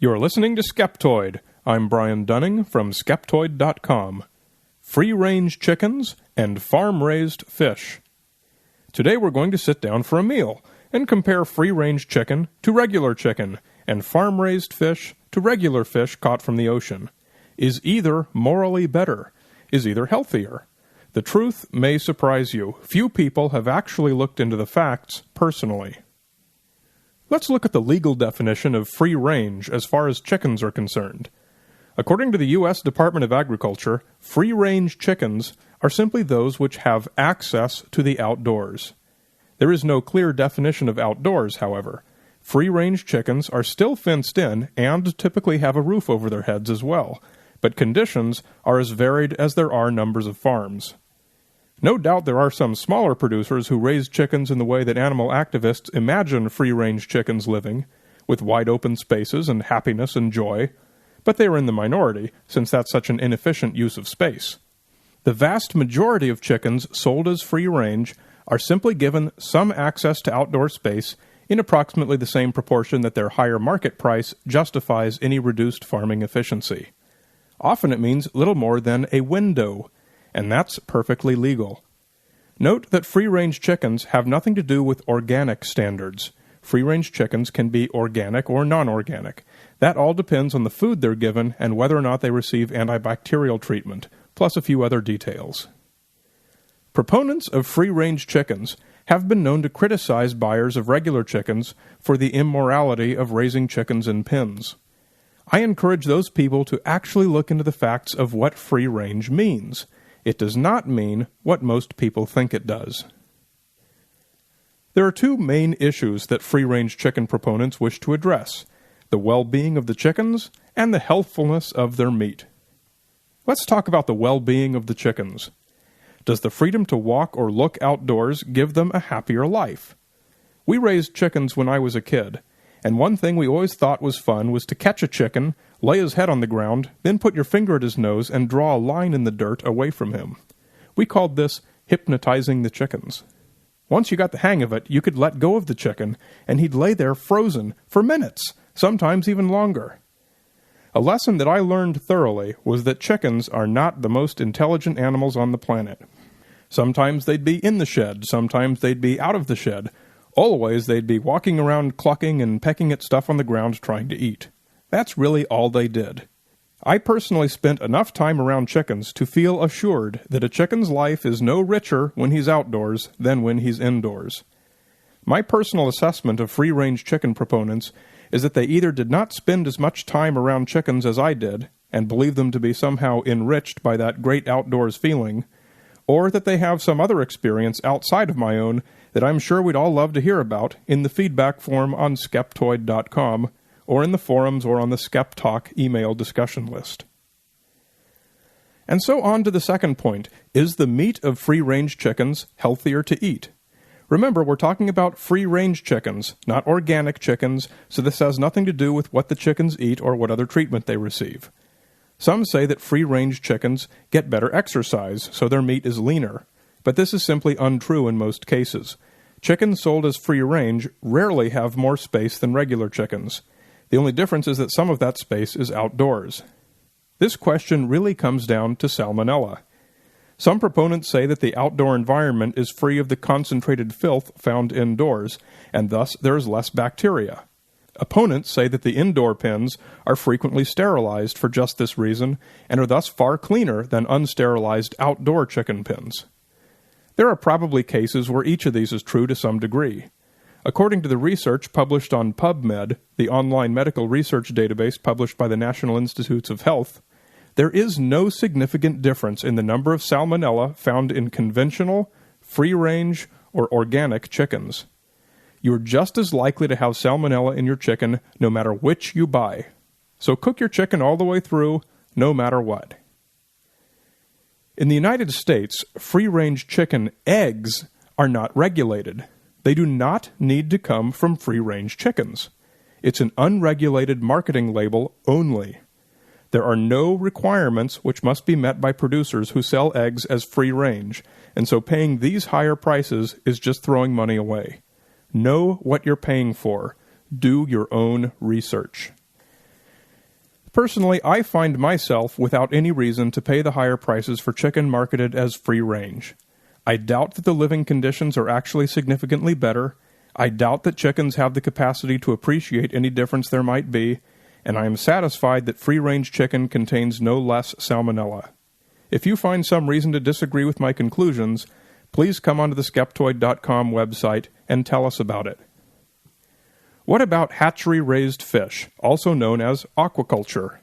You're listening to Skeptoid. I'm Brian Dunning from Skeptoid.com. Free-range chickens and farm-raised fish. Today we're going to sit down for a meal and compare free-range chicken to regular chicken and farm-raised fish to regular fish caught from the ocean. Is either morally better? Is either healthier? The truth may surprise you. Few people have actually looked into the facts personally. Let's look at the legal definition of free range as far as chickens are concerned. According to the U.S. Department of Agriculture, free-range chickens are simply those which have access to the outdoors. There is no clear definition of outdoors, however. Free-range chickens are still fenced in and typically have a roof over their heads as well, but conditions are as varied as there are numbers of farms. No doubt there are some smaller producers who raise chickens in the way that animal activists imagine free-range chickens living, with wide-open spaces and happiness and joy, but they are in the minority, since that's such an inefficient use of space. The vast majority of chickens sold as free-range are simply given some access to outdoor space in approximately the same proportion that their higher market price justifies any reduced farming efficiency. Often it means little more than a window, and that's perfectly legal. Note that free-range chickens have nothing to do with organic standards. Free-range chickens can be organic or non-organic. That all depends on the food they're given and whether or not they receive antibacterial treatment, plus a few other details. Proponents of free-range chickens have been known to criticize buyers of regular chickens for the immorality of raising chickens in pens. I encourage those people to actually look into the facts of what free-range means. It does not mean what most people think it does. There are two main issues that free-range chicken proponents wish to address: the well-being of the chickens and the healthfulness of their meat. Let's talk about the well-being of the chickens. Does the freedom to walk or look outdoors give them a happier life? We raised chickens when I was a kid, and one thing we always thought was fun was to catch a chicken, lay his head on the ground, then put your finger at his nose and draw a line in the dirt away from him. We called this hypnotizing the chickens. Once you got the hang of it, you could let go of the chicken, and he'd lay there frozen for minutes, sometimes even longer. A lesson that I learned thoroughly was that chickens are not the most intelligent animals on the planet. Sometimes they'd be in the shed, sometimes they'd be out of the shed. Always they'd be walking around clucking and pecking at stuff on the ground trying to eat. That's really all they did. I personally spent enough time around chickens to feel assured that a chicken's life is no richer when he's outdoors than when he's indoors. My personal assessment of free-range chicken proponents is that they either did not spend as much time around chickens as I did, and believe them to be somehow enriched by that great outdoors feeling, or that they have some other experience outside of my own that I'm sure we'd all love to hear about in the feedback form on Skeptoid.com, or in the forums or on the SkepTalk email discussion list. And so on to the second point: is the meat of free-range chickens healthier to eat? Remember, we're talking about free-range chickens, not organic chickens, so this has nothing to do with what the chickens eat or what other treatment they receive. Some say that free-range chickens get better exercise, so their meat is leaner, but this is simply untrue in most cases. Chickens sold as free-range rarely have more space than regular chickens. The only difference is that some of that space is outdoors. This question really comes down to salmonella. Some proponents say that the outdoor environment is free of the concentrated filth found indoors, and thus there is less bacteria. Opponents say that the indoor pens are frequently sterilized for just this reason, and are thus far cleaner than unsterilized outdoor chicken pens. There are probably cases where each of these is true to some degree. According to the research published on PubMed, the online medical research database published by the National Institutes of Health, there is no significant difference in the number of salmonella found in conventional, free-range, or organic chickens. You're just as likely to have salmonella in your chicken no matter which you buy. So cook your chicken all the way through, no matter what. In the United States, free-range chicken eggs are not regulated. They do not need to come from free-range chickens. It's an unregulated marketing label only. There are no requirements which must be met by producers who sell eggs as free-range, and so paying these higher prices is just throwing money away. Know what you're paying for. Do your own research. Personally, I find myself without any reason to pay the higher prices for chicken marketed as free-range. I doubt that the living conditions are actually significantly better. I doubt that chickens have the capacity to appreciate any difference there might be, and I am satisfied that free-range chicken contains no less salmonella. If you find some reason to disagree with my conclusions, please come onto the Skeptoid.com website and tell us about it. What about hatchery-raised fish, also known as aquaculture?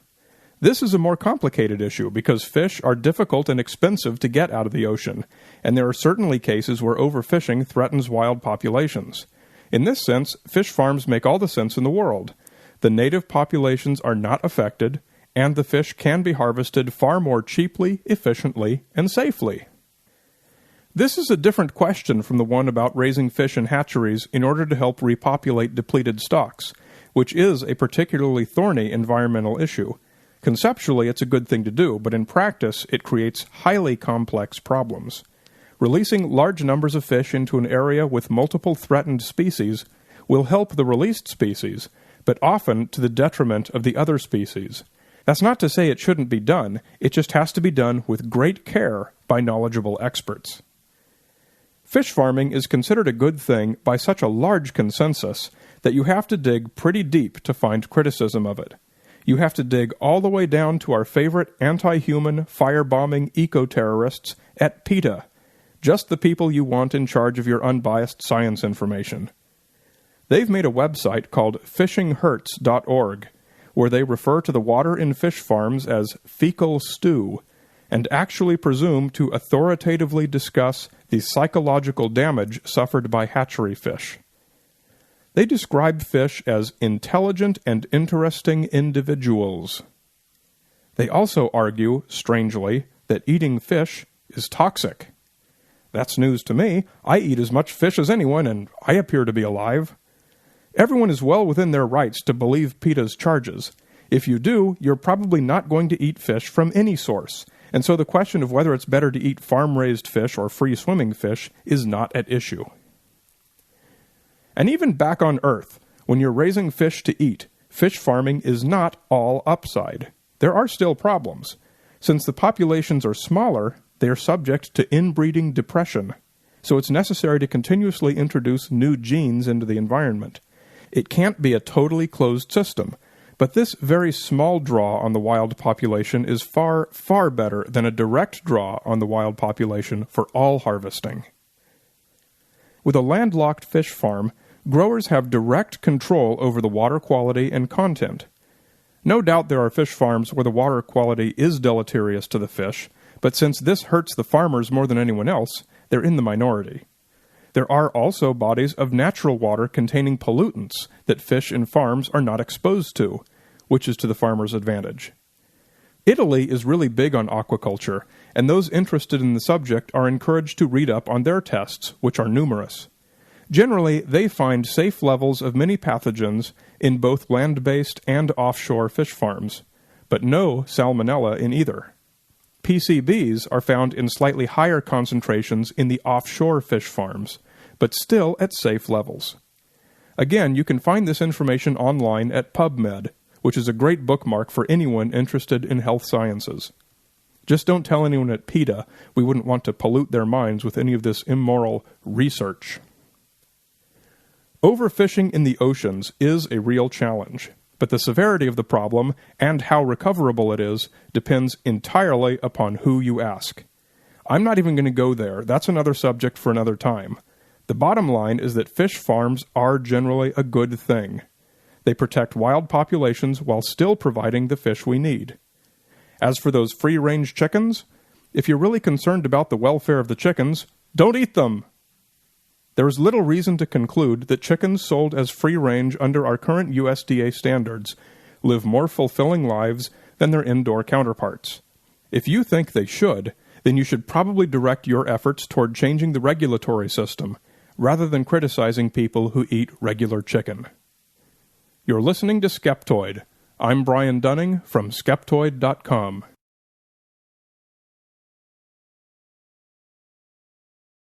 This is a more complicated issue because fish are difficult and expensive to get out of the ocean, and there are certainly cases where overfishing threatens wild populations. In this sense, fish farms make all the sense in the world. The native populations are not affected, and the fish can be harvested far more cheaply, efficiently, and safely. This is a different question from the one about raising fish in hatcheries in order to help repopulate depleted stocks, which is a particularly thorny environmental issue. Conceptually, it's a good thing to do, but in practice, it creates highly complex problems. Releasing large numbers of fish into an area with multiple threatened species will help the released species, but often to the detriment of the other species. That's not to say it shouldn't be done, it just has to be done with great care by knowledgeable experts. Fish farming is considered a good thing by such a large consensus that you have to dig pretty deep to find criticism of it. You have to dig all the way down to our favorite anti-human, fire-bombing eco-terrorists at PETA, just the people you want in charge of your unbiased science information. They've made a website called fishinghurts.org, where they refer to the water in fish farms as fecal stew, and actually presume to authoritatively discuss the psychological damage suffered by hatchery fish. They describe fish as intelligent and interesting individuals. They also argue, strangely, that eating fish is toxic. That's news to me. I eat as much fish as anyone, and I appear to be alive. Everyone is well within their rights to believe PETA's charges. If you do, you're probably not going to eat fish from any source, and so the question of whether it's better to eat farm-raised fish or free-swimming fish is not at issue. And even back on Earth, when you're raising fish to eat, fish farming is not all upside. There are still problems. Since the populations are smaller, they are subject to inbreeding depression, so it's necessary to continuously introduce new genes into the environment. It can't be a totally closed system, but this very small draw on the wild population is far, far better than a direct draw on the wild population for all harvesting. With a landlocked fish farm, growers have direct control over the water quality and content. No doubt there are fish farms where the water quality is deleterious to the fish, but since this hurts the farmers more than anyone else, they're in the minority. There are also bodies of natural water containing pollutants that fish in farms are not exposed to, which is to the farmer's advantage. Italy is really big on aquaculture, and those interested in the subject are encouraged to read up on their tests, which are numerous. Generally, they find safe levels of many pathogens in both land-based and offshore fish farms, but no salmonella in either. PCBs are found in slightly higher concentrations in the offshore fish farms, but still at safe levels. Again, you can find this information online at PubMed, which is a great bookmark for anyone interested in health sciences. Just don't tell anyone at PETA. We wouldn't want to pollute their minds with any of this immoral research. Overfishing in the oceans is a real challenge, but the severity of the problem and how recoverable it is depends entirely upon who you ask. I'm not even going to go there. That's another subject for another time. The bottom line is that fish farms are generally a good thing. They protect wild populations while still providing the fish we need. As for those free-range chickens, if you're really concerned about the welfare of the chickens, don't eat them! There is little reason to conclude that chickens sold as free-range under our current USDA standards live more fulfilling lives than their indoor counterparts. If you think they should, then you should probably direct your efforts toward changing the regulatory system, rather than criticizing people who eat regular chicken. You're listening to Skeptoid. I'm Brian Dunning from Skeptoid.com.